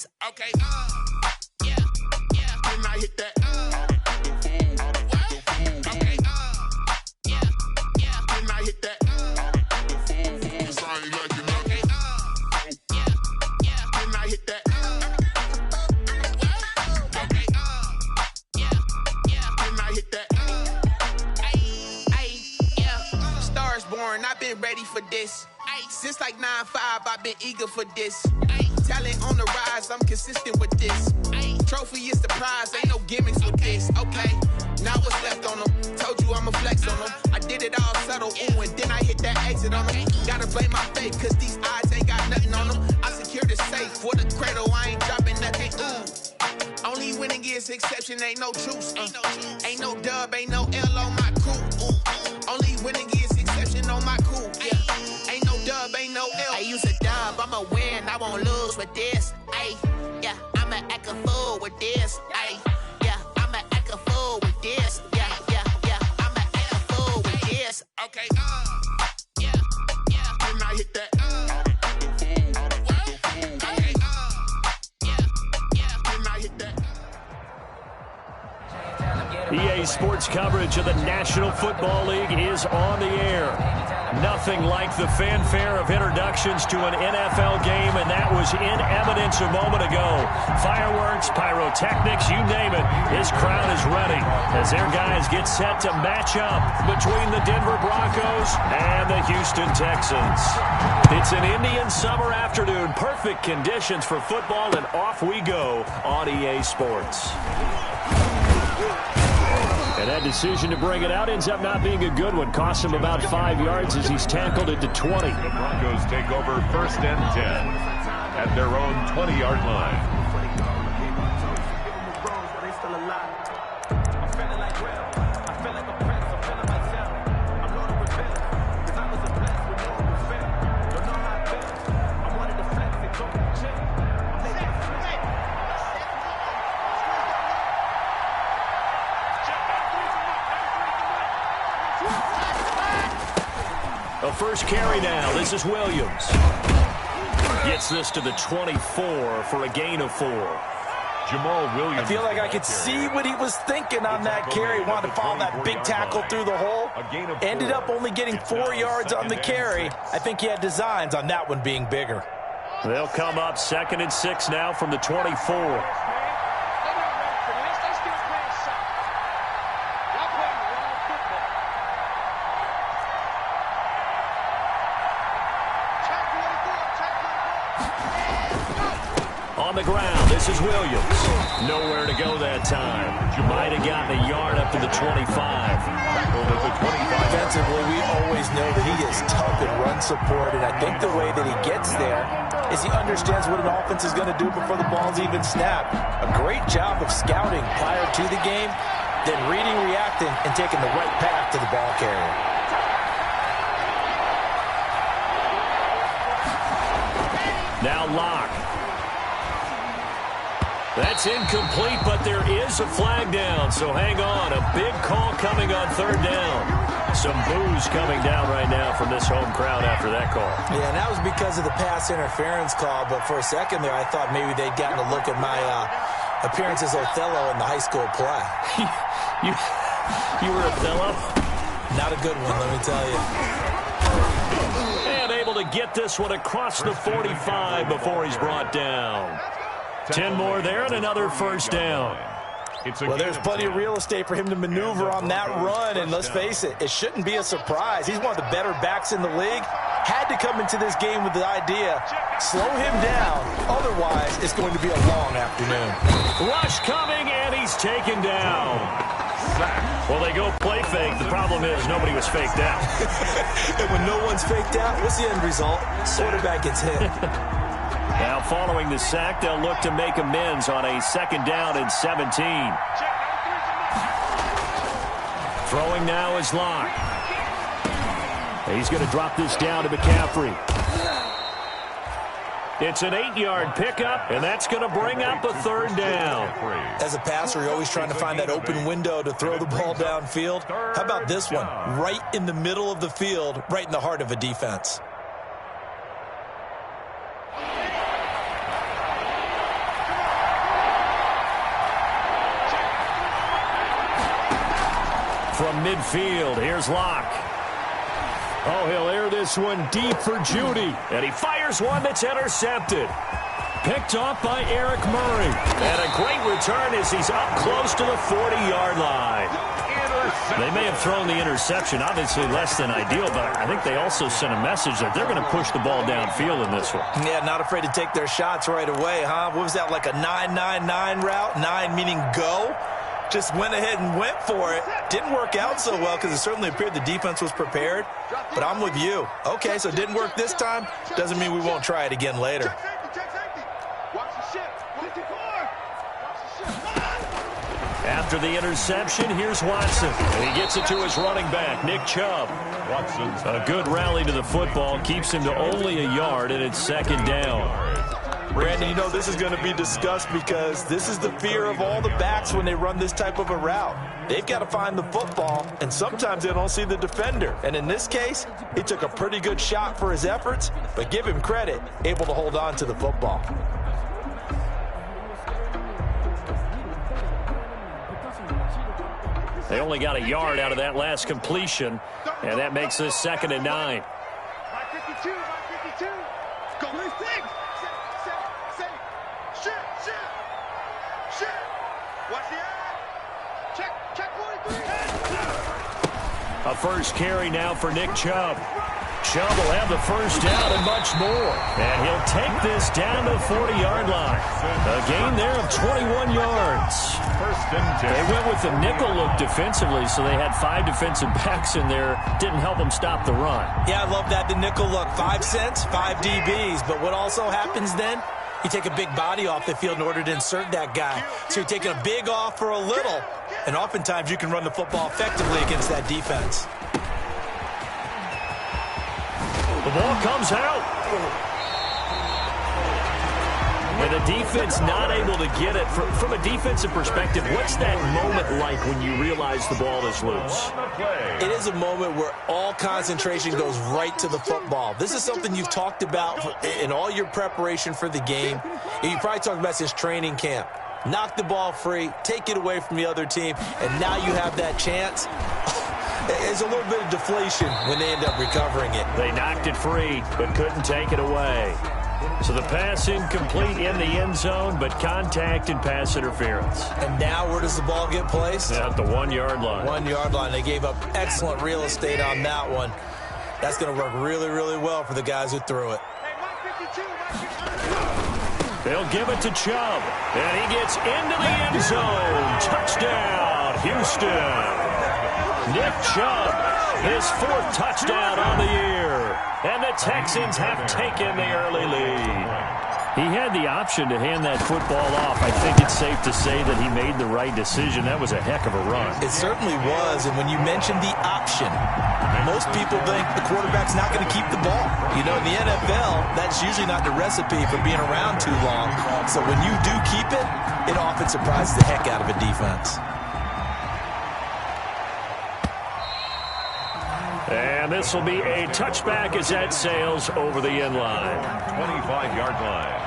this. Okay. Yeah. When I hit that. Okay. Yeah. When I hit that. I ain't like it. Okay. Yeah. When I hit that. Okay. Yeah. When I hit that. Yeah. Stars born. I've been ready for this. Since like 9-5, I've been eager for this. Talent on the rise, I'm consistent with this. Trophy is the prize, ain't no gimmicks with this. Okay, now what's left on them? Told you I'ma flex on them. I did it all subtle, ooh, and then I hit that exit on them. Gotta blame my faith, cause these eyes ain't got nothing on them. I secured the safe for the cradle, I ain't dropping nothing, ooh. Only winning is exception, ain't no truce. Ain't no dub, ain't no L on my crew, ooh. Only winning is exception on my crew, yeah. Ain't no dub, ain't no L. I use a dub, I'ma win, I won't lose with this. Ay, yeah, I'ma act a fool with this. Ay, yeah, I'ma act a fool with this. Yeah, I'ma act a fool with this. Okay, yeah, when I hit that. Okay, yeah, when I hit that. EA Sports coverage of the National Football League is on the air. Nothing like the fanfare of introductions to an NFL game, and that was in evidence a moment ago. Fireworks, pyrotechnics, you name it. This crowd is ready as their guys get set to match up between the Denver Broncos and the Houston Texans. It's an Indian summer afternoon. Perfect conditions for football, and off we go on EA Sports. And that decision to bring it out ends up not being a good one. Costs him about 5 yards as he's tackled it to 20. The Broncos take over 1st and 10 at their own 20-yard line. A first carry now. This is Williams. Gets this to the 24 for a gain of 4. Jamal Williams. I feel like I could see what he was thinking on that carry. Wanted to follow that big tackle through the hole. Ended up only getting 4 yards on the carry. I think he had designs on that one being bigger. They'll come up 2nd and 6 now from the 24. On the ground, this is Williams. Nowhere to go that time. Might have gotten a yard up to the 25. Defensively, we always know that he is tough in run support, and I think the way that he gets there is he understands what an offense is going to do before the ball's even snapped. A great job of scouting prior to the game, then reading, reacting, and taking the right path to the ball carrier. Now Locke. That's incomplete, but there is a flag down, so hang on. A big call coming on 3rd down. Some boos coming down right now from this home crowd after that call. Yeah, and that was because of the pass interference call, but for a second there, I thought maybe they'd gotten a look at my appearance as Othello in the high school play. You were Othello? Not a good one, let me tell you. And able to get this one across the 45 before he's brought down. 10 more there and another first down. Well, there's plenty of real estate for him to maneuver on that run, and let's face it, it shouldn't be a surprise. He's one of the better backs in the league. Had to come into this game with the idea, slow him down, otherwise it's going to be a long afternoon. Rush coming, and he's taken down. Well, they go play fake. The problem is nobody was faked out. And when no one's faked out, what's the end result? Quarterback gets hit. Now, following the sack, they'll look to make amends on a 2nd down and 17. Throwing now is Locke. He's going to drop this down to McCaffrey. It's an 8-yard pickup, and that's going to bring up a 3rd down. As a passer, you're always trying to find that open window to throw the ball downfield. How about this one? Right in the middle of the field, right in the heart of a defense. from midfield. Here's Locke. Oh, he'll air this one deep for Judy. And he fires one that's intercepted. Picked off by Eric Murray. And a great return as he's up close to the 40-yard line. They may have thrown the interception, obviously less than ideal, but I think they also sent a message that they're going to push the ball downfield in this one. Yeah, not afraid to take their shots right away, huh? What was that, like a 9-9-9 route? 9 meaning go? Just went ahead and went for it. Didn't work out so well because it certainly appeared the defense was prepared. But I'm with you. Okay, so it didn't work this time. Doesn't mean we won't try it again later. After the interception, here's Watson. And he gets it to his running back, Nick Chubb. Watson's a good rally to the football. Keeps him to only a yard, and it's second down. Brandon, you know this is going to be discussed because this is the fear of all the backs when they run this type of a route. They've got to find the football, and sometimes they don't see the defender. And in this case, he took a pretty good shot for his efforts, but give him credit, able to hold on to the football. They only got a yard out of that last completion, and that makes this 2nd and 9. A first carry now for Nick Chubb. Chubb will have the first down and much more. And he'll take this down to the 40-yard line. A gain there of 21 yards. They went with the nickel look defensively, so they had 5 defensive backs in there. Didn't help them stop the run. Yeah, I love that, the nickel look. 5 cents, 5 DBs. But what also happens then? You take a big body off the field in order to insert that guy. So you're taking a big off for a little. And oftentimes you can run the football effectively against that defense. The ball comes out. And the defense not able to get it. From a defensive perspective, what's that moment like when you realize the ball is loose? It is a moment where all concentration goes right to the football. This is something you've talked about in all your preparation for the game. And you probably talked about since training camp. Knock the ball free, take it away from the other team, and now you have that chance. There's a little bit of deflation when they end up recovering it. They knocked it free, but couldn't take it away. So the pass incomplete in the end zone, but contact and pass interference. And now where does the ball get placed? At the 1-yard line. 1-yard line. They gave up excellent real estate on that one. That's going to work really, really well for the guys who threw it. They'll give it to Chubb, and he gets into the end zone. Touchdown, Houston. Nick Chubb, his 4th touchdown on the year. And the Texans have taken the early lead. He had the option to hand that football off. I think it's safe to say that he made the right decision. That was a heck of a run. It certainly was, and when you mentioned the option, most people think the quarterback's not going to keep the ball. You know, in the NFL, that's usually not the recipe for being around too long. So when you do keep it, it often surprises the heck out of a defense. And this will be a touchback as that sails over the end line. 25-yard line.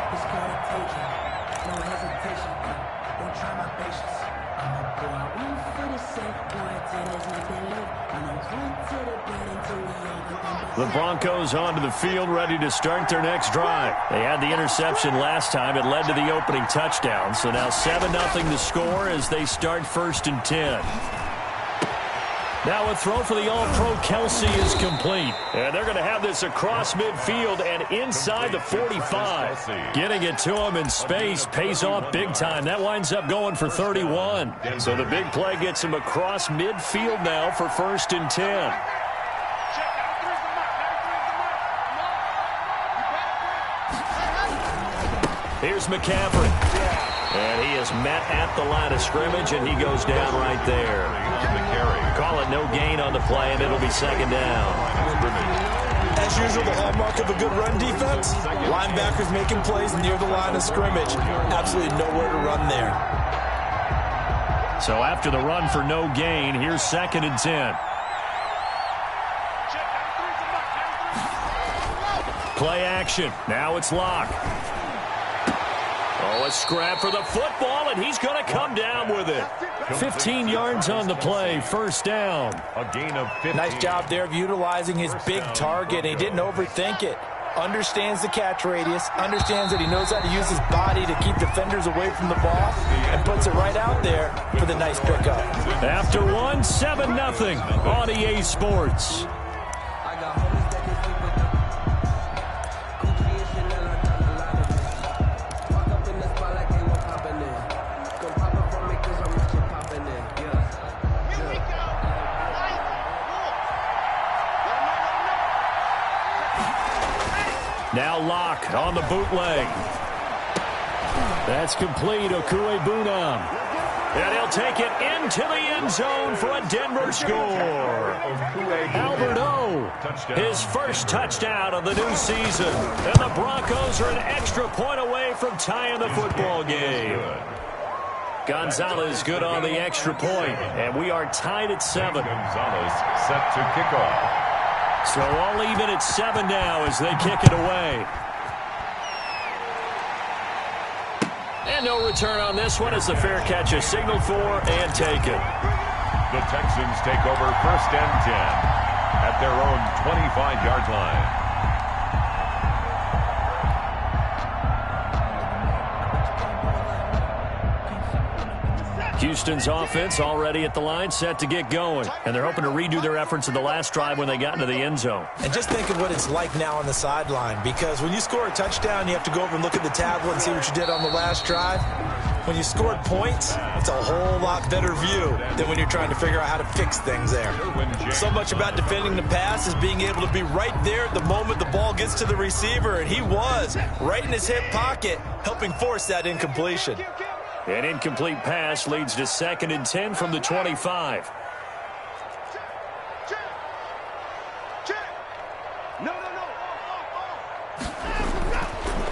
The Broncos onto the field, ready to start their next drive. They had the interception last time. It led to the opening touchdown. So now 7-0 the score as they start 1st and 10. Now a throw for the All-Pro Kelsey is complete. And they're going to have this across midfield and inside the 45. Getting it to him in space pays off big time. That winds up going for 31. So the big play gets him across midfield now for 1st and 10. Here's McCaffrey. And he is met at the line of scrimmage, and he goes down right there. Call it no gain on the play, and it'll be 2nd down. As usual, the hallmark of a good run defense, linebackers making plays near the line of scrimmage. Absolutely nowhere to run there. So after the run for no gain, here's 2nd and 10. Play action. Now it's Locke. Oh, a scrap for the football, and he's going to come down with it. 15 yards on the play, first down. A gain of 15. Nice job there of utilizing his big target. He didn't overthink it. Understands the catch radius, understands that he knows how to use his body to keep defenders away from the ball, and puts it right out there for the nice pickup. After one, 7-0 on EA Sports. Now Locke on the bootleg. That's complete, Okuebunam. And he'll take it into the end zone for a Denver score. Albert O, his first touchdown of the new season. And the Broncos are an extra point away from tying the football game. Gonzalez good on the extra point, and we are tied at 7. Gonzalez set to kick off. So all even at 7 now as they kick it away. And no return on this one as the fair catch is signaled for and taken. The Texans take over 1st and 10 at their own 25-yard line. Houston's offense already at the line, set to get going. And they're hoping to redo their efforts in the last drive when they got into the end zone. And just think of what it's like now on the sideline, because when you score a touchdown, you have to go over and look at the tablet and see what you did on the last drive. When you scored points, it's a whole lot better view than when you're trying to figure out how to fix things there. So much about defending the pass is being able to be right there at the moment the ball gets to the receiver, and he was right in his hip pocket, helping force that incompletion. An incomplete pass leads to 2nd and 10 from the 25.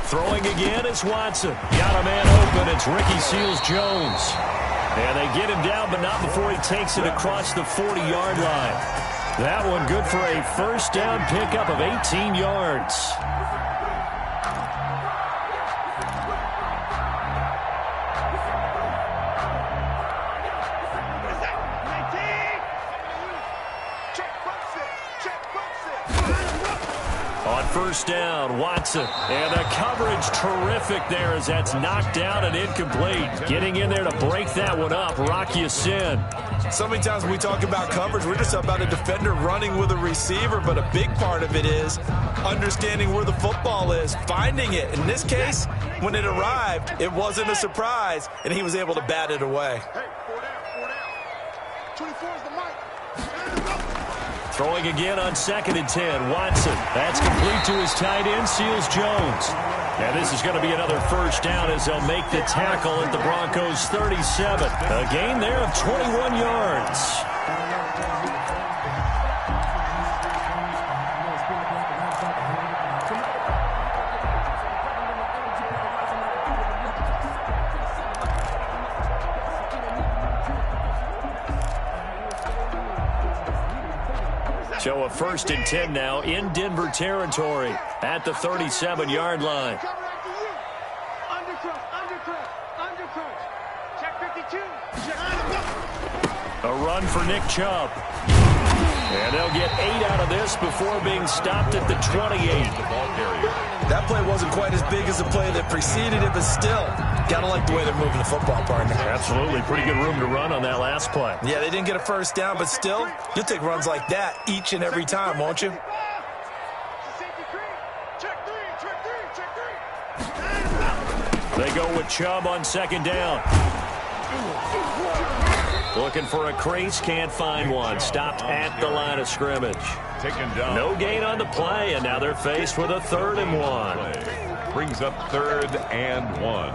Throwing again is Watson. Got a man open. It's Ricky Seals-Jones. And they get him down, but not before he takes it across the 40-yard line. That one good for a first down pickup of 18 yards. On first down, Watson. And the coverage terrific there as that's knocked down and incomplete. Getting in there to break that one up, Rock Ya-Sin. So many times when we talk about coverage, we're just about a defender running with a receiver, but a big part of it is understanding where the football is, finding it. In this case, when it arrived, it wasn't a surprise, and he was able to bat it away. Hey, 4 down. 24 is the mic. Throwing again on 2nd and 10, Watson. That's complete to his tight end, Seals-Jones. And this is going to be another first down as they'll make the tackle at the Broncos' 37. A gain there of 21 yards. So a 1st and 10 now in Denver territory at the 37-yard line. A run for Nick Chubb. And they'll get 8 out of this before being stopped at the 28. That play wasn't quite as big as the play that preceded it, but still, gotta like the way they're moving the football, partner. Absolutely. Pretty good room to run on that last play. Yeah, they didn't get a first down, but still, you'll take runs like that each and every time, won't you? They go with Chubb on 2nd down. Looking for a crease, can't find one. Stopped at the line of scrimmage. Taken down. No gain on the play, and now they're faced with a 3rd and 1. Brings up 3rd and 1.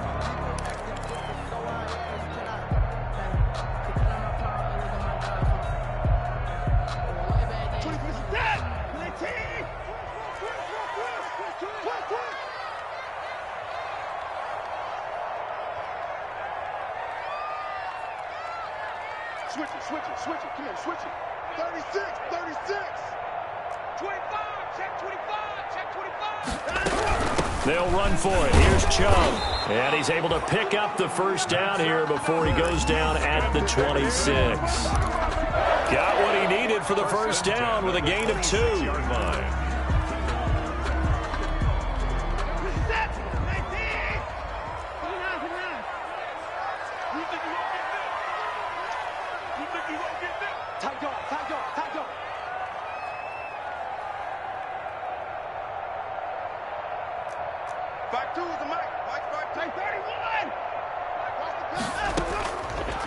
Switch it. Come on, switch it. 36. 25. They'll run for it. Here's Chubb. And he's able to pick up the first down here before he goes down at the 26. Got what he needed for the first down with a gain of 2.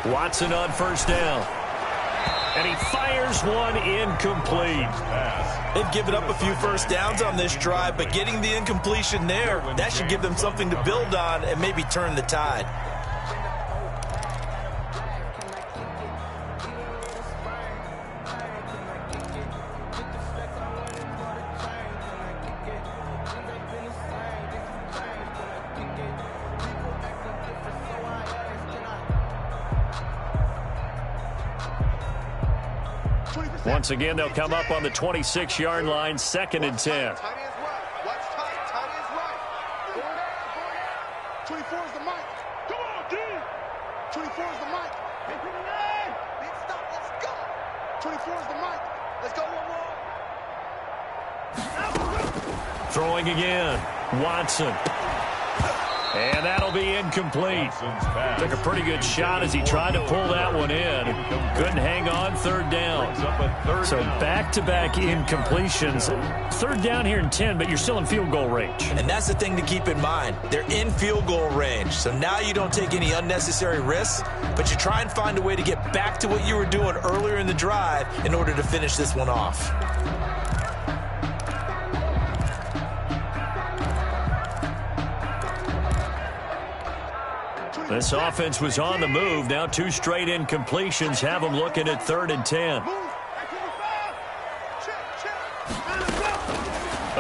Watson on first down. And he fires one incomplete. They've given up a few first downs on this drive, but getting the incompletion there, that should give them something to build on and maybe turn the tide. Once again, they'll come up on the 26-yard line, 2nd and 10. 24 is the mic. Come on, D. 24 is the mic. Big stop, let's go. 24 is the mic. Let's go one more. Throwing again. Watson. And that'll be incomplete. Took a pretty good shot as he tried to pull that one in. Couldn't hang on, 3rd down. So back-to-back incompletions. 3rd down here in 10, but you're still in field goal range. And that's the thing to keep in mind. They're in field goal range. So now you don't take any unnecessary risks, but you try and find a way to get back to what you were doing earlier in the drive in order to finish this one off. This offense was on the move. Now 2 straight incompletions have them looking at 3rd and 10.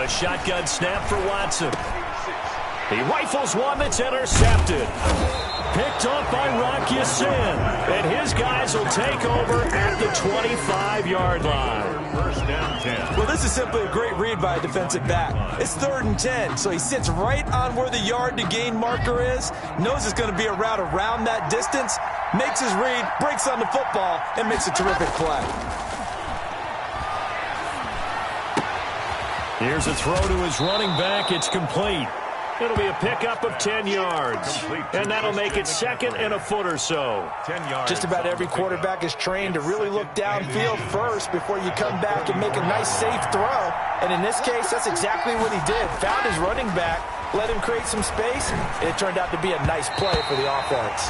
A shotgun snap for Watson. He rifles one that's intercepted. Picked off by Rocky Sin. And his guys will take over at the 25-yard line. First down 10. Well, this is simply a great read by a defensive back. It's 3rd and 10, so he sits right on where the yard-to-gain marker is, knows it's going to be a route around that distance, makes his read, breaks on the football, and makes a terrific play. Here's a throw to his running back. It's complete. It'll be a pickup of 10 yards. And that'll make it 2nd and a foot or so. 10 yards. Just about every quarterback is trained to really look downfield first before you come back and make a nice, safe throw. And in this case, that's exactly what he did. Found his running back, let him create some space, and it turned out to be a nice play for the offense.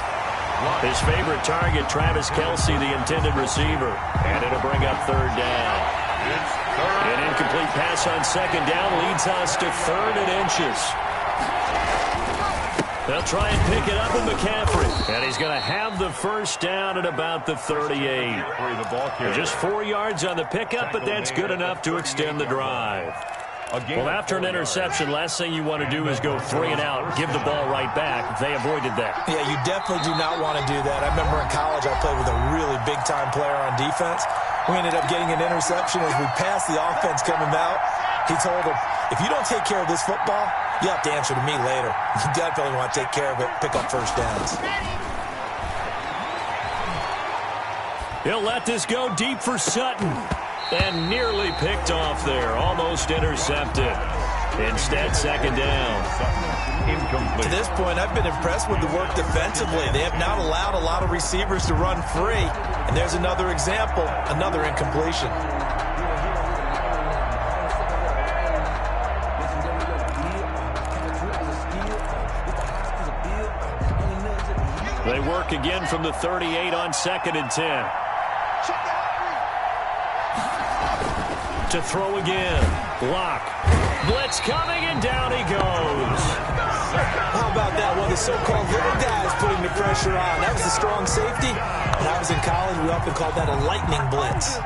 His favorite target, Travis Kelce, the intended receiver. And it'll bring up 3rd down. An incomplete pass on 2nd down leads us to 3rd and inches. They'll try and pick it up with McCaffrey. And he's going to have the first down at about the 38. Just 4 yards on the pickup, but that's good enough to extend the drive. Well, after an interception, last thing you want to do is go 3 and out, give the ball right back. They avoided that. Yeah, you definitely do not want to do that. I remember in college I played with a really big-time player on defense. We ended up getting an interception as we passed the offense coming out. He told him, if you don't take care of this football, you have to answer to me later. You definitely want to take care of it, pick up first downs. He'll let this go deep for Sutton. And nearly picked off there. Almost intercepted. Instead, 2nd down. Incomplete. To this point, I've been impressed with the work defensively. They have not allowed a lot of receivers to run free. And there's another example, another incompletion. They work again from the 38 on 2nd and 10. To throw again. Block. Blitz coming, and down he goes. How about that? One of the so-called little guys putting the pressure on. That was a strong safety. When I was in college, we often called that a lightning blitz.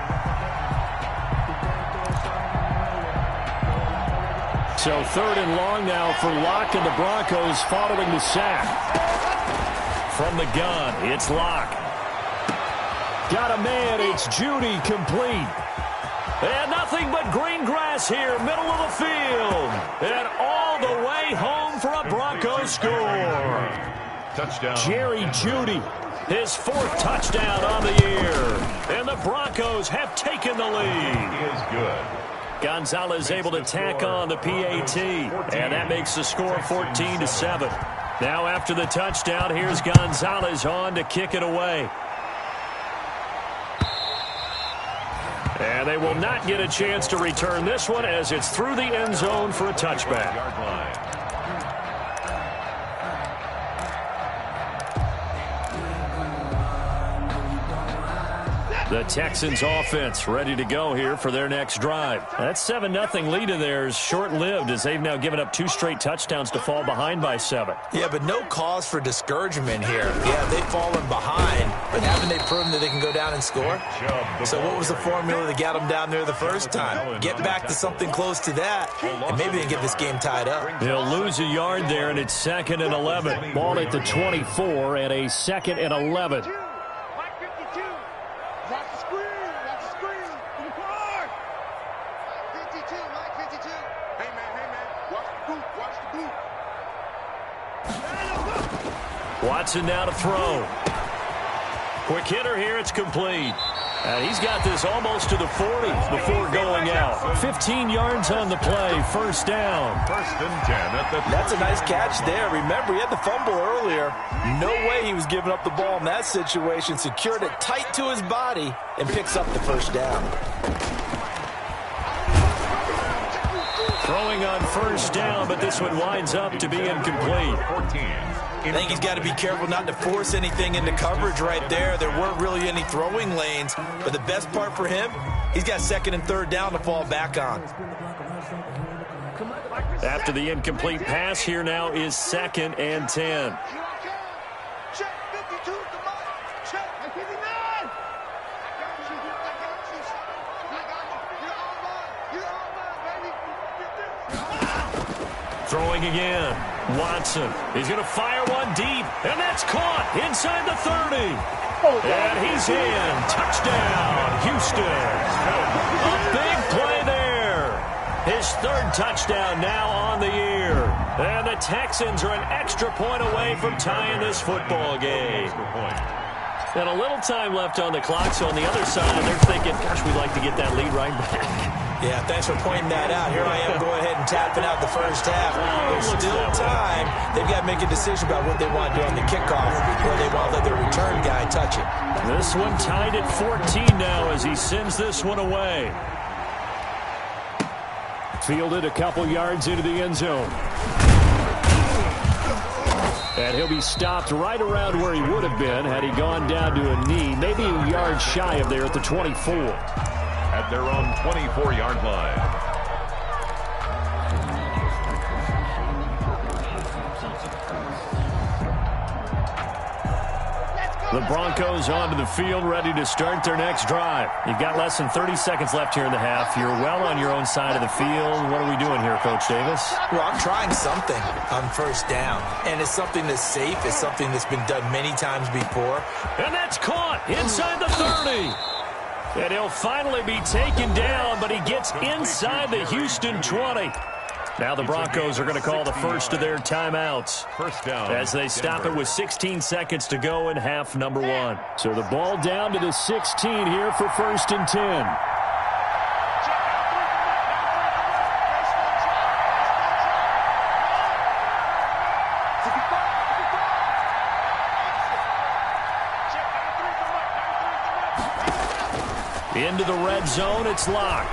So 3rd and long now for Locke and the Broncos following the sack. From the gun, it's Locke. Got a man, it's Judy, complete. And nothing but green grass here, middle of the field. And all the way home for a Broncos score. Touchdown. Jerry Jeudy, his 4th touchdown on the year. And the Broncos have taken the lead. He is good. Gonzalez able to tack on the PAT. And that makes the score 14-7. Now after the touchdown, here's Gonzalez on to kick it away. And they will not get a chance to return this one as it's through the end zone for a touchback. The Texans offense ready to go here for their next drive. That 7-0 lead of theirs short-lived as they've now given up 2 straight touchdowns to fall behind by 7. Yeah, but no cause for discouragement here. Yeah, they've fallen behind, but haven't they proven that they can go down and score? So what was the formula that got them down there the first time? Get back to something close to that, and maybe they can get this game tied up. They'll lose a yard there, and it's 2nd and 11. Ball at the 24 and a 2nd and 11. Watson now to throw. Quick hitter here, it's complete. And he's got this almost to the 40 before going out. 15 yards on the play, 1st down. 1st and 10. That's a nice catch there. Remember, he had the fumble earlier. No way he was giving up the ball in that situation. Secured it tight to his body and picks up the 1st down. Throwing on 1st down, but this one winds up to be incomplete. 14. I think he's got to be careful not to force anything into coverage right there. There weren't really any throwing lanes, but the best part for him, he's got 2nd and 3rd down to fall back on. After the incomplete pass, here now is 2nd and 10. Throwing again. Watson. He's going to fire one deep, and that's caught inside the 30. And he's in. Touchdown, Houston. A big play there. His 3rd touchdown now on the year. And the Texans are an extra point away from tying this football game. And a little time left on the clock, so on the other side, they're thinking, gosh, we'd like to get that lead right back. Yeah, thanks for pointing that out. Here I am going ahead and tapping out the 1st half. There's still time. They've got to make a decision about what they want to do on the kickoff, where they want to let their return guy touch it. This one tied at 14 now as he sends this one away. Fielded a couple yards into the end zone. And he'll be stopped right around where he would have been had he gone down to a knee, maybe a yard shy of there at the 24. At their own 24-yard line. The Broncos onto the field, ready to start their next drive. You've got less than 30 seconds left here in the half. You're well on your own side of the field. What are we doing here, Coach Davis? Well, I'm trying something on 1st down, and it's something that's safe. It's something that's been done many times before. And that's caught inside the 30. And he'll finally be taken down, but he gets inside the Houston 20. Now the Broncos are going to call the first of their timeouts 1st down as they stop it with 16 seconds to go in half number 1. So the ball down to the 16 here for 1st and 10. Into the red zone, it's Locke.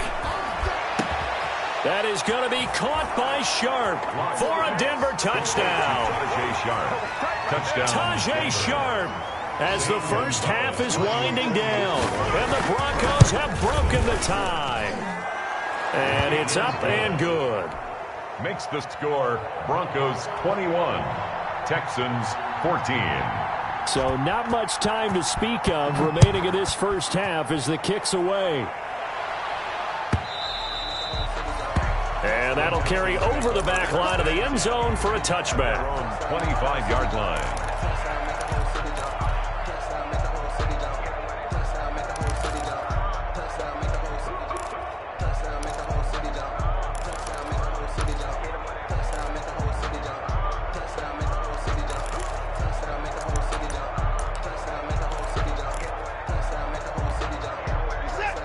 That is going to be caught by Sharp for a Denver touchdown. Tajay Sharp as the 1st half is winding down. And the Broncos have broken the tie. And it's up and good. Makes the score Broncos 21, Texans 14. So not much time to speak of remaining in this 1st half as the kick's away. And that'll carry over the back line of the end zone for a touchback. 25-yard line.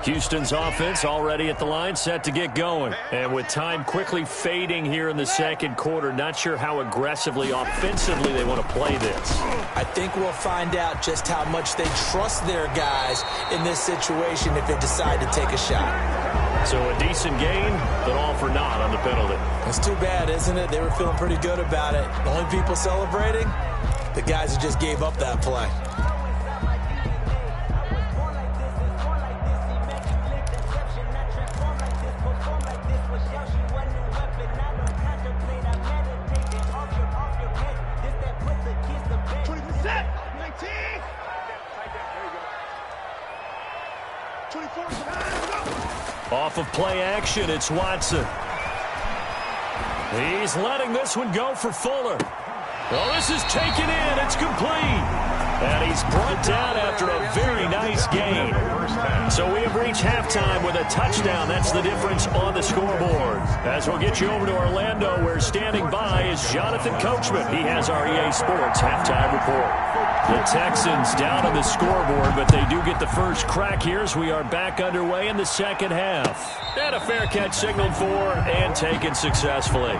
Houston's offense already at the line, set to get going. And with time quickly fading here in the second quarter, not sure how aggressively, offensively they want to play this. I think we'll find out just how much they trust their guys in this situation if they decide to take a shot. So a decent gain, but all for naught on the penalty. It's too bad, isn't it? They were feeling pretty good about it. The only people celebrating, the guys who just gave up that play. Off of play action, it's Watson. He's letting this one go for Fuller. Well, this is taken in. It's complete. And he's brought down after a very nice gain. So we have reached halftime with a touchdown. That's the difference on the scoreboard. As we'll get you over to Orlando, where standing by is Jonathan Coachman. He has our EA Sports halftime report. The Texans down on the scoreboard, but they do get the first crack here as we are back underway in the second half. And a fair catch signaled for and taken successfully.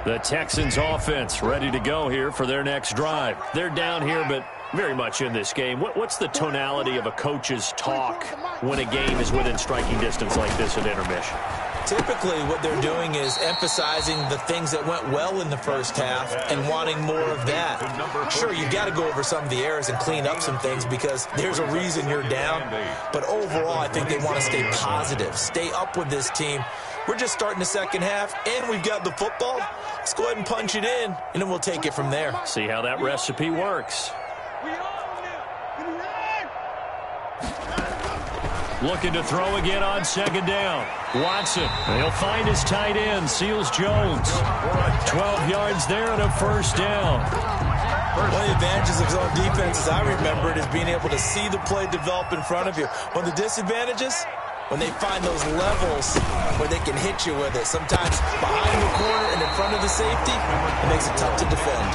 The Texans offense ready to go here for their next drive. They're down here, but very much in this game. What's the tonality of a coach's talk when a game is within striking distance like this at intermission? Typically, what they're doing is emphasizing the things that went well in the first half and wanting more of that. Sure, you've got to go over some of the errors and clean up some things because there's a reason you're down. But overall, I think they want to stay positive, stay up with this team. We're just starting the second half, and we've got the football. Let's go ahead and punch it in, and then we'll take it from there. See how that recipe works. Looking to throw again on second down. Watson, he'll find his tight end, Seals Jones. 12 yards there and a first down. One of the advantages of zone defense, as I remember it, is being able to see the play develop in front of you. One of the disadvantages, when they find those levels where they can hit you with it. Sometimes behind the corner and in front of the safety, it makes it tough to defend.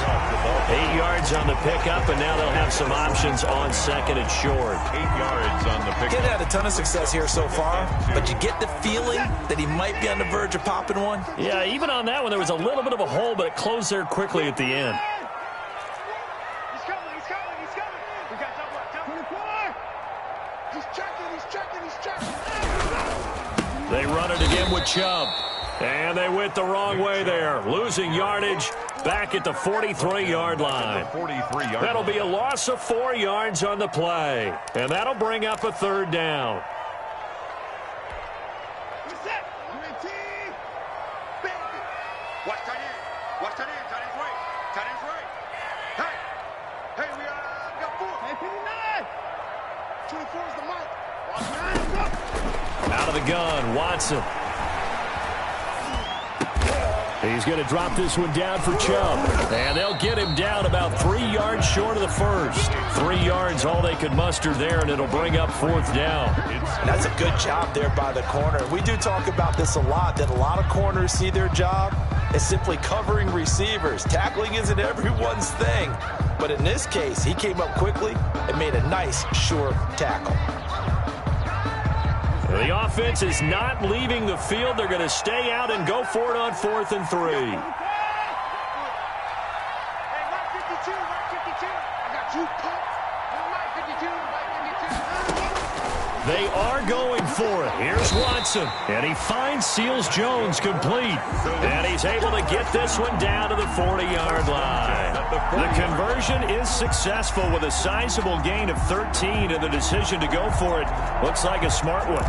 8 yards on the pickup, and now they'll have some options on second and short. 8 yards on the pickup. Kid had a ton of success here so far, but you get the feeling that he might be on the verge of popping one. Yeah, even on that one, there was a little bit of a hole, but it closed there quickly at the end. He's coming. We got double. 24. He's checking. They run it again with Chubb. And they went the wrong way there. Losing yardage back at the 43-yard line. That'll be a loss of 4 yards on the play. And that'll bring up a third down. Watch tight end. Tight end's right. Hey, we got 4. Hey, 59. 24 is the mic. Out of the gun, Watson. He's going to drop this one down for Chubb. And they'll get him down about 3 yards short of the first. 3 yards, all they could muster there, and it'll bring up fourth down. That's a good job there by the corner. We do talk about this a lot, that a lot of corners see their job as simply covering receivers. Tackling isn't everyone's thing. But in this case, he came up quickly and made a nice, sure tackle. The offense is not leaving the field. They're going to stay out and go for it on 4th and 3. Hey, 52. I got 2 pumps. They are going for it. Here's Watson. And he finds Seals Jones complete. And he's able to get this one down to the 40-yard line. The conversion is successful with a sizable gain of 13, and the decision to go for it looks like a smart one.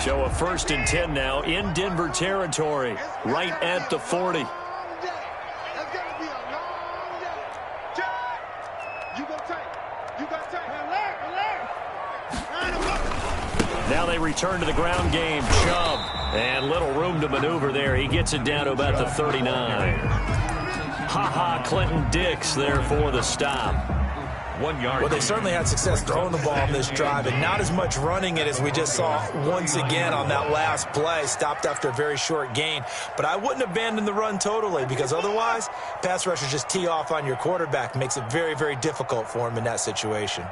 So a 1st and 10 now in Denver territory, right at the 40. Now they return to the ground game. Chubb, and little room to maneuver there. He gets it down to about the 39. Clinton-Dix there for the stop. 1 yard. Well, they certainly had success throwing the ball on this drive, and not as much running it as we just saw once again on that last play. Stopped after a very short gain. But I wouldn't abandon the run totally, because otherwise, pass rushers just tee off on your quarterback. Makes it very, very difficult for him in that situation.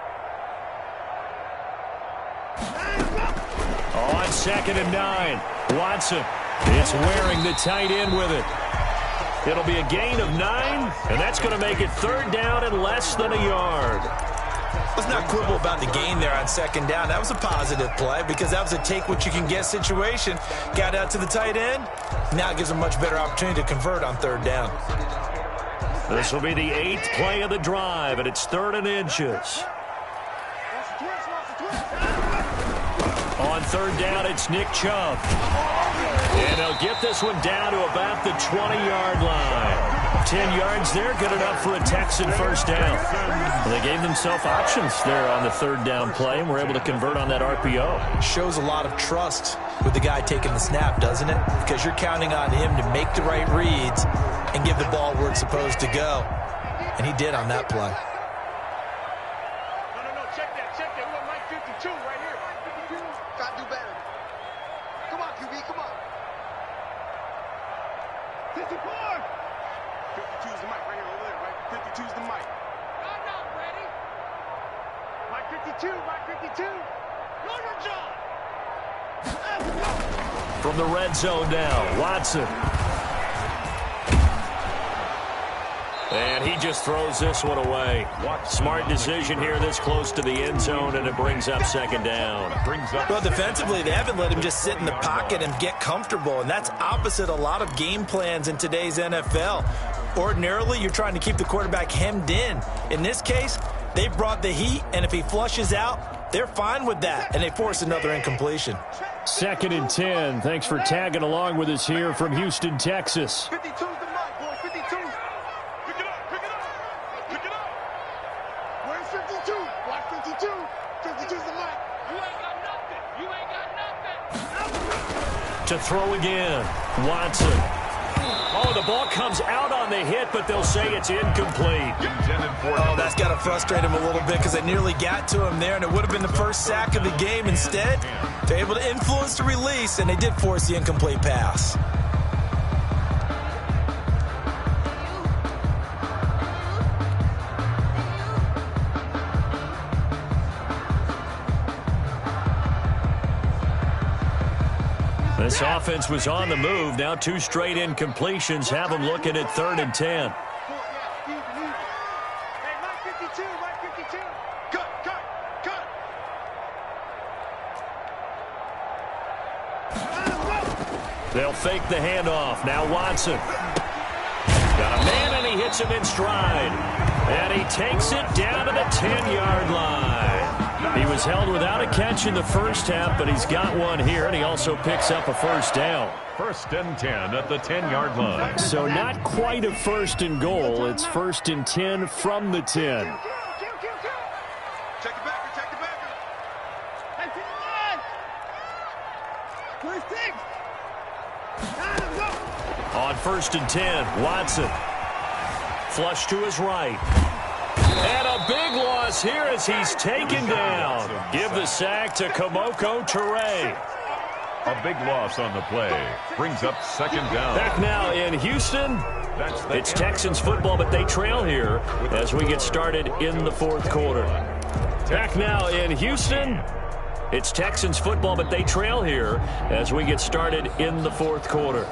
On 2nd and 9, Watson is wearing the tight end with it. It'll be a gain of 9, and that's going to make it 3rd down and less than a yard. Let's not quibble about the gain there on 2nd down. That was a positive play because that was a take-what-you-can-get situation. Got out to the tight end. Now it gives a much better opportunity to convert on 3rd down. This will be the 8th play of the drive, and it's 3rd and inches. On 3rd down, it's Nick Chubb. And he'll get this one down to about the 20-yard line. 10 yards there, good enough for a Texan 1st down. Well, they gave themselves options there on the 3rd down play, and were able to convert on that RPO. Shows a lot of trust with the guy taking the snap, doesn't it? Because you're counting on him to make the right reads and give the ball where it's supposed to go. And he did on that play. No, check that. We want Mike 52 right here. Gotta do better. Come on, QB, come on. 54! 52's the mic right here, over there, right? 52's the mic. I'm not ready. Mike 52, Mike 52. Know your job. From the red zone now, Watson. And he just throws this one away. Smart decision here this close to the end zone, and it brings up 2nd down. Well, defensively, they haven't let him just sit in the pocket and get comfortable, and that's opposite a lot of game plans in today's NFL. Ordinarily, you're trying to keep the quarterback hemmed in. In this case, they brought the heat, and if he flushes out, they're fine with that, and they force another incompletion. 2nd and 10. Thanks for tagging along with us here from Houston, Texas. 52's the mic, boy, 52. Pick it up. Where's 52? Watch 52. 52's the mic. You ain't got nothing. To throw again, Watson. Oh, the ball comes out on the hit, but they'll say it's incomplete. Oh, that's got to frustrate him a little bit because they nearly got to him there, and it would have been the first sack of the game. Instead, they're able to influence the release, and they did force the incomplete pass. This offense was on the move. Now 2 straight incompletions have them looking at 3rd and 10. Hey, Mike 52, Mike 52. Cut. They'll fake the handoff. Now Watson. Got a man, and he hits him in stride. And he takes it down to the 10-yard line. He was held without a catch in the first half, but he's got one here, and he also picks up a 1st down. 1st and 10 at the 10-yard line. So not quite a 1st and goal. It's 1st and 10 from the 10. Check the backer. Hey, 59. 26. On 1st and 10, Watson. Flush to his right. And a big loss here as he's taken down. Give the sack to Kamoko Toure. A big loss on the play. Brings up 2nd down. Back now in Houston. It's Texans football, but they trail here as we get started in the 4th quarter. Back now in Houston. It's Texans football, but they trail here as we get started in the 4th quarter.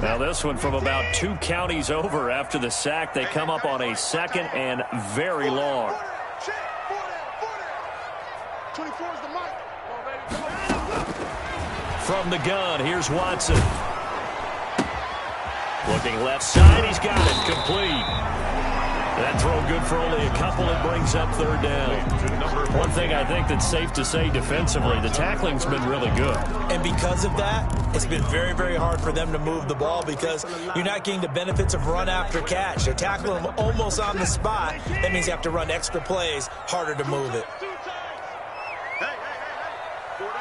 Now this one from about 2 counties over after the sack. They come up on a 2nd and very long. 24's the mic. From the gun, here's Watson. Looking left side, he's got it, complete. That throw good for only a couple. It brings up 3rd down. One thing I think that's safe to say defensively, the tackling's been really good. And because of that, it's been very, very hard for them to move the ball because you're not getting the benefits of run after catch. They're tackling them almost on the spot. That means you have to run extra plays, harder to move it. Hey. 4 down.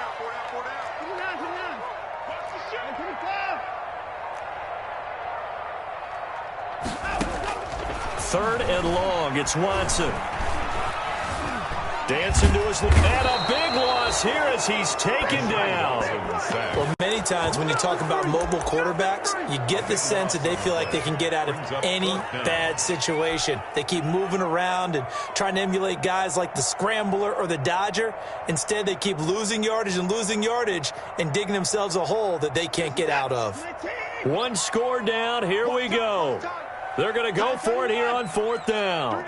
3rd and long. It's Watson. Dancing to his... And a big loss here as he's taken down. Well, many times when you talk about mobile quarterbacks, you get the sense that they feel like they can get out of any bad situation. They keep moving around and trying to emulate guys like the Scrambler or the Dodger. Instead, they keep losing yardage and digging themselves a hole that they can't get out of. One score down. Here we go. They're going to go for it here on 4th down.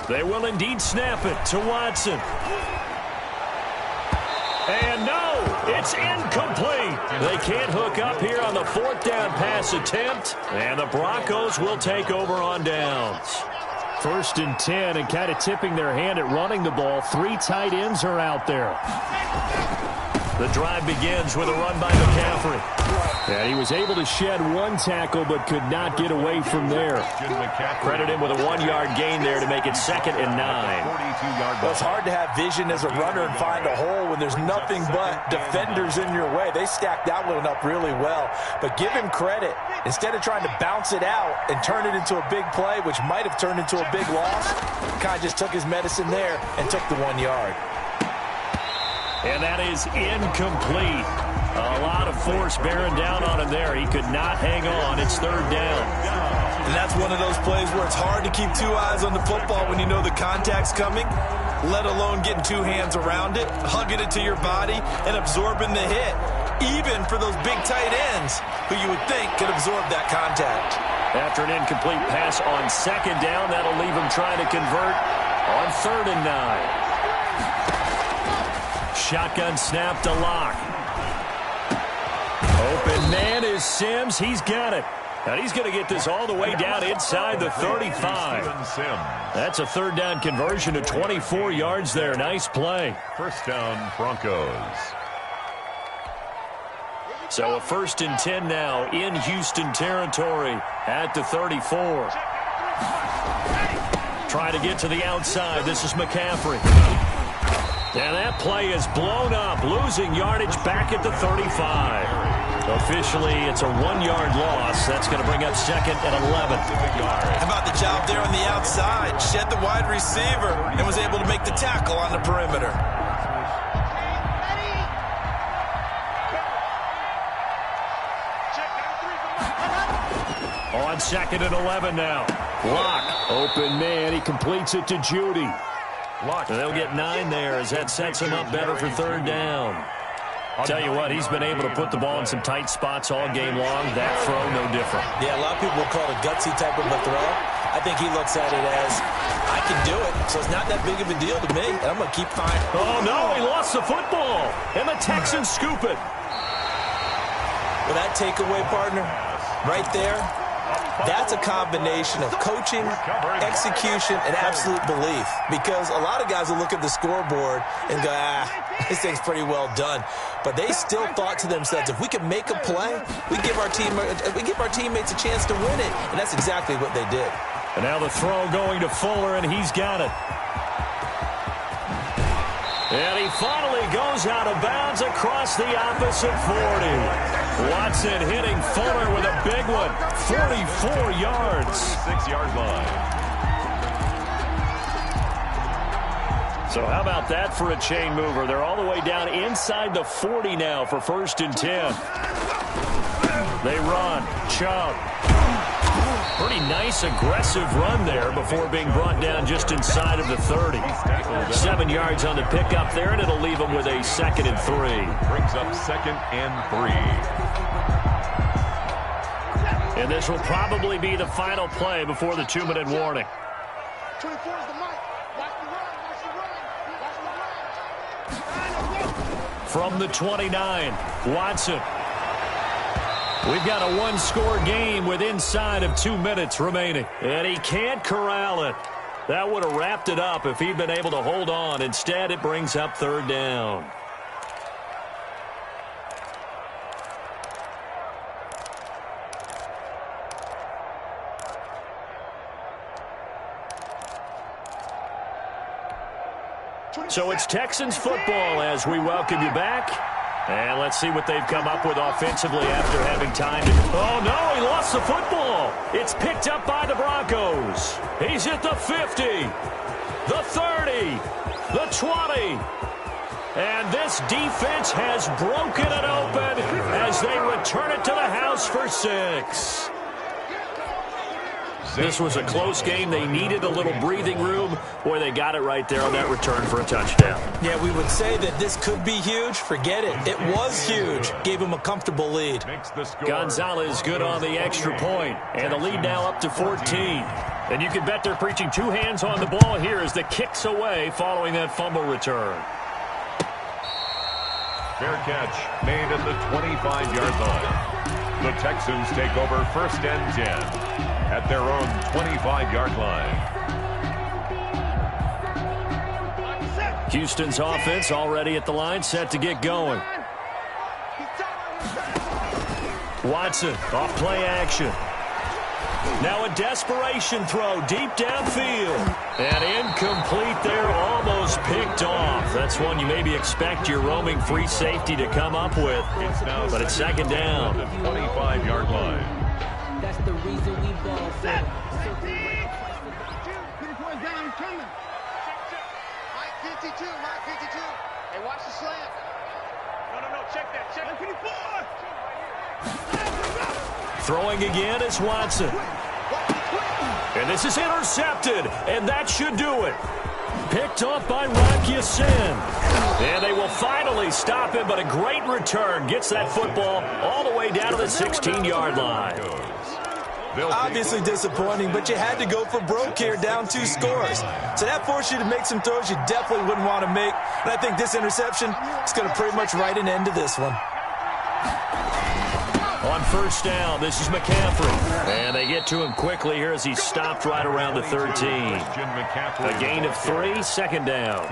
They will indeed snap it to Watson. And no, it's incomplete. They can't hook up here on the 4th down pass attempt. And the Broncos will take over on downs. 1st and 10, and kind of tipping their hand at running the ball. 3 tight ends are out there. The drive begins with a run by McCaffrey. And he was able to shed 1 tackle but could not get away from there. Credit him with a 1-yard gain there to make it 2nd and 9. Well, it's hard to have vision as a runner and find a hole when there's nothing but defenders in your way. They stacked that one up really well. But give him credit. Instead of trying to bounce it out and turn it into a big play, which might have turned into a big loss, kind of just took his medicine there and took the 1 yard. And that is incomplete. A lot of force bearing down on him there. He could not hang on. It's 3rd down. And that's one of those plays where it's hard to keep 2 eyes on the football when you know the contact's coming, let alone getting 2 hands around it, hugging it to your body, and absorbing the hit, even for those big tight ends who you would think could absorb that contact. After an incomplete pass on 2nd down, that'll leave him trying to convert on 3rd and 9. Shotgun snap to Locke. Open man is Sims. He's got it. And he's going to get this all the way down inside the 35. That's a 3rd down conversion of 24 yards there. Nice play. 1st down, Broncos. So a 1st and 10 now in Houston territory at the 34. Trying to get to the outside. This is McCaffrey. And that play is blown up, losing yardage back at the 35. Officially, it's a 1-yard loss. That's going to bring up 2nd and 11. How about the job there on the outside? Shed the wide receiver and was able to make the tackle on the perimeter. On 2nd and 11 now. Locke, open man. He completes it to Judy. They'll get 9 there as that sets him up better for 3rd down. Tell you what, he's been able to put the ball in some tight spots all game long. That throw, no different. Yeah, a lot of people will call it a gutsy type of a throw. I think he looks at it as, I can do it, so it's not that big of a deal to me, and I'm going to keep firing. Oh, no, he lost the football, and the Texans scoop it. Well, that takeaway, partner, right there, that's a combination of coaching, execution, and absolute belief. Because a lot of guys will look at the scoreboard and go, this thing's pretty well done. But they still thought to themselves, if we can make a play, we give our teammates a chance to win it. And that's exactly what they did. And now the throw going to Fuller, and he's got it. And he finally goes out of bounds across the opposite 40. Watson hitting Fuller with a big one. 44 yards. 6-yard line. So how about that for a chain mover? They're all the way down inside the 40 now for 1st and 10. They run. Chubb. Pretty nice, aggressive run there before being brought down just inside of the 30. 7 yards on the pickup there, and it'll leave them with a 2nd and 3. Brings up 2nd and 3. And this will probably be the final play before the 2-minute warning. 24 is the mic. Watch the run. Watch the run. From the 29, Watson. We've got a one-score game with inside of 2 minutes remaining. And he can't corral it. That would have wrapped it up if he'd been able to hold on. Instead, it brings up 3rd down. So it's Texans football as we welcome you back. And let's see what they've come up with offensively after having time to... Oh, no, he lost the football. It's picked up by the Broncos. He's at the 50, the 30, the 20. And this defense has broken it open as they return it to the house for 6. This was a close game. They needed a little breathing room. Boy, they got it right there on that return for a touchdown. Yeah, we would say that this could be huge. Forget it. It was huge. Gave him a comfortable lead. Gonzalez good on the extra point. And the lead now up to 14. And you can bet they're preaching 2 hands on the ball here as the kick's away following that fumble return. Fair catch made at the 25-yard line. The Texans take over 1st and 10 at their own 25-yard line. Houston's offense already at the line, set to get going. Watson off play action. Now a desperation throw deep downfield. And incomplete there, almost picked off. That's one you maybe expect your roaming free safety to come up with. But it's 2nd down. The 25-yard line. That's the reason we ball. Set. 54's down, coming. Mike 52, Mike 52. Hey, watch the slant. No, check that. Check 54. Throwing again is Watson. And this is intercepted, and that should do it. Picked off by Rocky Sin. And they will finally stop him, but a great return. Gets that football all the way down to the 16-yard line. Obviously disappointing, but you had to go for broke here, down 2 scores. So that forced you to make some throws you definitely wouldn't want to make. And I think this interception is going to pretty much write an end to this one. On 1st down, this is McCaffrey. And they get to him quickly here as he's stopped right around the 13. A gain of 3, 2nd down.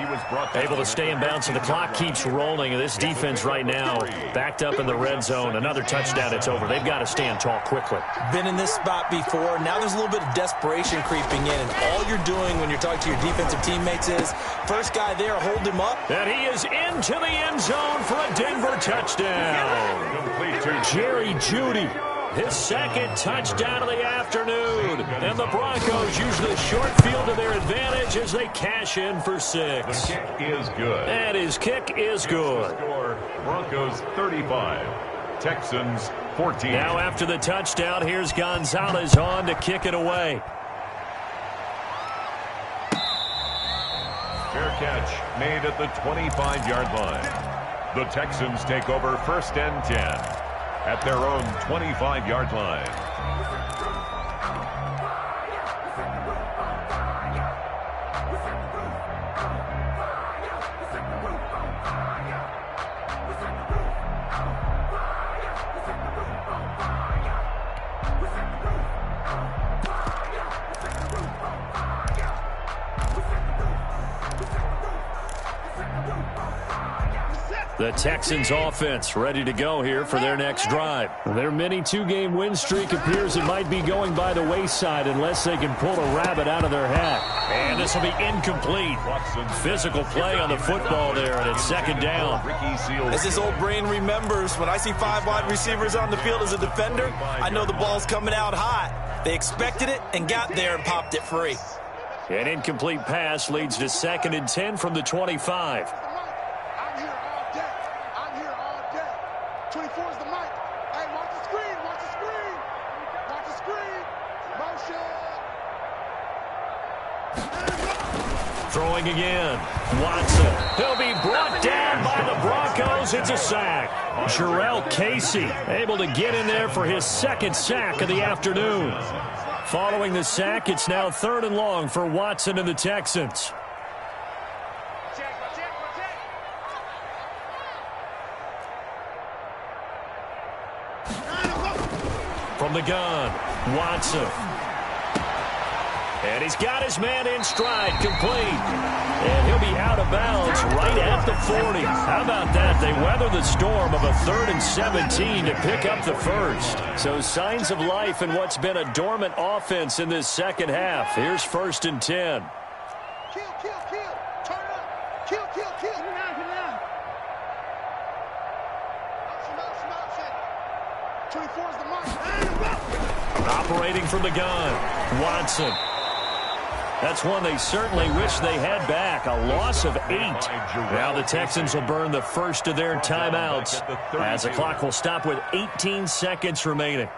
Able to stay in bounds, and the clock keeps rolling. And this defense right now backed up in the red zone. Another touchdown, it's over. They've got to stand tall quickly. Been in this spot before. Now there's a little bit of desperation creeping in. And all you're doing when you're talking to your defensive teammates is, first guy there, hold him up. And he is into the end zone for a Denver touchdown. Jerry Jeudy, his 2nd touchdown of the afternoon. And the Broncos use the short field to their advantage as they cash in for 6. The kick is good. And his kick is good. Score, Broncos 35, Texans 14. Now after the touchdown, here's Gonzalez on to kick it away. Fair catch made at the 25-yard line. The Texans take over 1st and 10 at their own 25-yard line. The Texans offense ready to go here for their next drive. Their mini 2-game win streak appears it might be going by the wayside unless they can pull a rabbit out of their hat. And this will be incomplete. Physical play on the football there, and it's 2nd down. As this old brain remembers, when I see 5 wide receivers on the field as a defender, I know the ball's coming out hot. They expected it and got there and popped it free. An incomplete pass leads to 2nd and 10 from the 25. I'm here all day. I'm here all day. 24 is the mic. Hey, watch the screen. Watch the screen. Watch the screen. Motion. Throwing again. Watson. He'll be brought down by the Broncos. It's a sack. Jarrell Casey able to get in there for his 2nd sack of the afternoon. Following the sack, it's now 3rd and long for Watson and the Texans. From the gun, Watson. And he's got his man in stride, complete. And he'll be out of bounds right at the 40. How about that? They weather the storm of a 3rd and 17 to pick up the first. So signs of life in what's been a dormant offense in this second half. Here's 1st and 10. Kill, kill, kill. Turn up. Kill, kill, kill. operating from the gun. Watson. That's one they certainly wish they had back. A loss of 8. Now the Texans will burn the first of their timeouts as the clock will stop with 18 seconds remaining.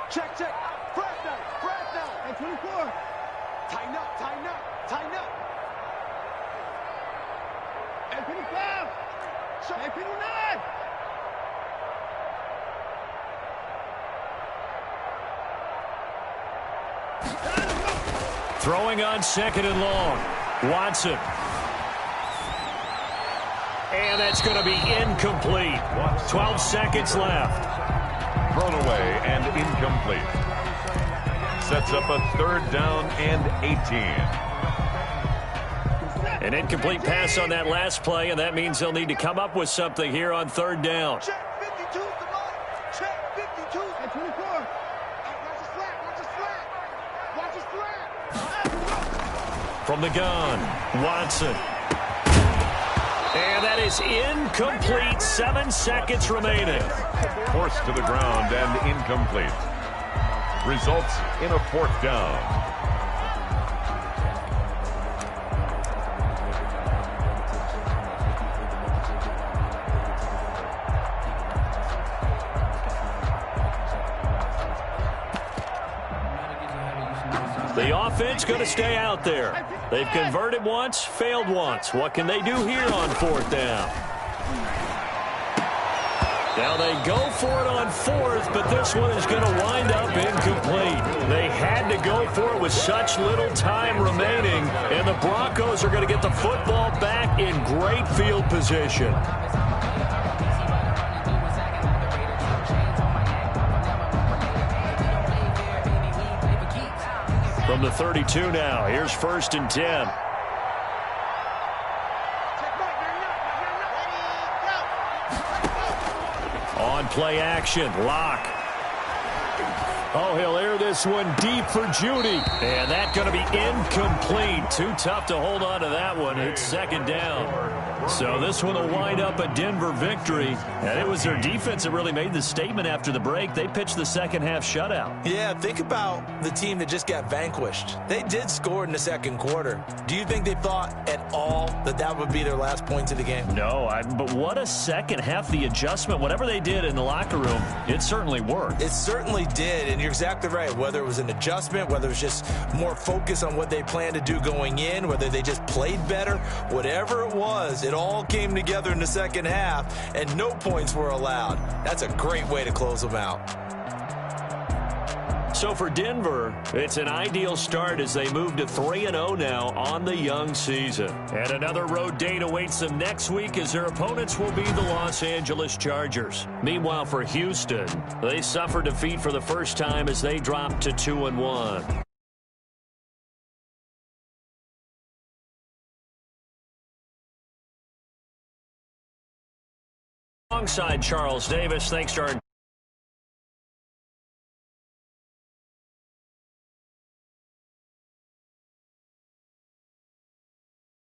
Check. Press down. And 24. Tighten up. And 25. And 59. Throwing on 2nd and long. Watson. And that's going to be incomplete. 12 seconds left. Thrown away and incomplete. Sets up a 3rd down and 18. An incomplete pass on that last play, and that means they'll need to come up with something here on 3rd down. Check 52's the line. Check 52. And 24. Watch his flat. From the gun, Watson. And that is incomplete. 7 seconds remaining. Forced to the ground and incomplete. Results in a 4th down. The offense going to stay out there. They've converted once, failed once. What can they do here on 4th down? Now they go for it on 4th, but this one is going to wind up incomplete. They had to go for it with such little time remaining, and the Broncos are going to get the football back in great field position. From the 32 now, here's 1st and 10. On play action, Lock. Oh, he'll air this one deep for Judy. And that's going to be incomplete. Too tough to hold on to that one. It's 2nd down. So this one will wind up a Denver victory. And it was their defense that really made the statement after the break. They pitched the second half shutout. Yeah, think about the team that just got vanquished. They did score in the 2nd quarter. Do you think they thought at all that that would be their last points of the game? No, but what a second half. The adjustment, whatever they did in the locker room, it certainly worked. It certainly did, and you're exactly right. Whether it was an adjustment, whether it was just more focus on what they planned to do going in, whether they just played better, whatever it was, it all came together in the second half, and no points were allowed. That's a great way to close them out. So for Denver, it's an ideal start as they move to 3-0 now on the young season. And another road date awaits them next week as their opponents will be the Los Angeles Chargers. Meanwhile, for Houston, they suffered defeat for the first time as they dropped to 2-1. Alongside Charles Davis, thanks to our